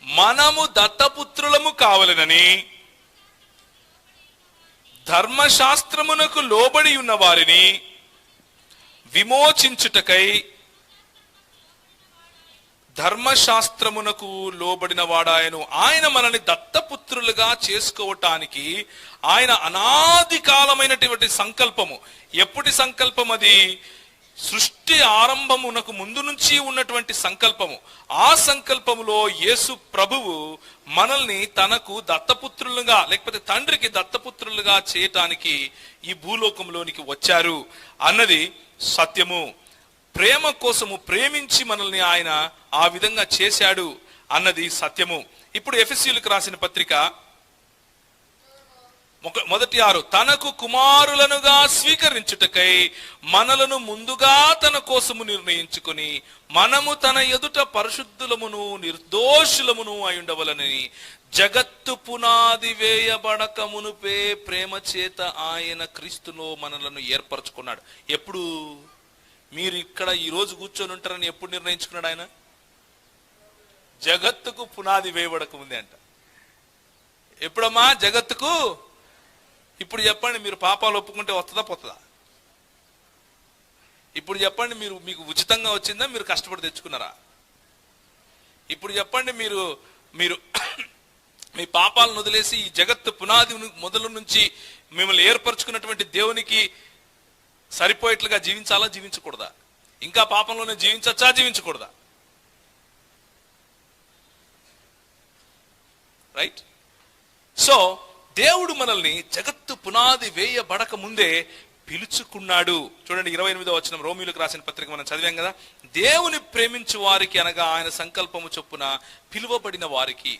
మనము దత్తపుత్రులము కావలెనని ధర్మశాస్త్రమునకు లోబడి ఉన్న వారిని విమోచించుటకై, ధర్మశాస్త్రమునకు లోబడిన వాడాయను. ఆయన మనల్ని దత్తపుత్రులుగా చేసుకోవటానికి ఆయన అనాది కాలమైనటువంటి సంకల్పము. ఎప్పటి సంకల్పం అది? సృష్టి ఆరంభమునకు ముందు నుంచి ఉన్నటువంటి సంకల్పము. ఆ సంకల్పములో యేసు ప్రభువు మనల్ని తనకు దత్తపుత్రులుగా, లేకపోతే తండ్రికి దత్తపుత్రులుగా చేయటానికి ఈ భూలోకంలోనికి వచ్చారు అన్నది సత్యము. ప్రేమ కోసము ప్రేమించి మనల్ని ఆయన ఆ విధంగా చేశాడు అన్నది సత్యము. ఇప్పుడు ఎఫెసీయులకు రాసిన పత్రిక 1:6, తనకు కుమారులనుగా స్వీకరించుటకై మనలను ముందుగా తన కోసము నిర్ణయించుకుని మనము తన ఎదుట పరిశుద్ధులమును నిర్దోషులమును అయుండవలనని జగత్తు పునాది వేయబడక మునుపే ప్రేమ చేత ఆయన క్రీస్తులో మనలను ఏర్పరచుకున్నాడు. ఎప్పుడు? మీరు ఇక్కడ ఈరోజు కూర్చొని ఉంటారని ఎప్పుడు నిర్ణయించుకున్నాడు ఆయన? జగత్తుకు పునాది వేయబడక ముందే అంట. ఎప్పుడమ్మా? జగత్తుకు. ఇప్పుడు చెప్పండి, మీరు పాపాలు ఒప్పుకుంటే వస్తుందా పోతుందా? ఇప్పుడు చెప్పండి, మీకు ఉచితంగా వచ్చిందా, మీరు కష్టపడి తెచ్చుకున్నారా? ఇప్పుడు చెప్పండి, మీరు మీ పాపాలను వదిలేసి ఈ జగత్తు పునాది మొదలు నుంచి మిమ్మల్ని ఏర్పరచుకున్నటువంటి దేవునికి సరిపోయేట్లుగా జీవించాలా, జీవించకూడదా? ఇంకా పాపంలోనే జీవించచ్చా, జీవించకూడదా? రైట్. సో దేవుడు మనల్ని జగత్తు పునాది వేయబడక ముందే పిలుచుకున్నాడు. చూడండి 28వ వచనం, రోమీయులకు రాసిన పత్రిక మనం చదివాం కదా. దేవుని ప్రేమించు వారికి అనగా ఆయన సంకల్పము చొప్పున పిలువబడిన వారికి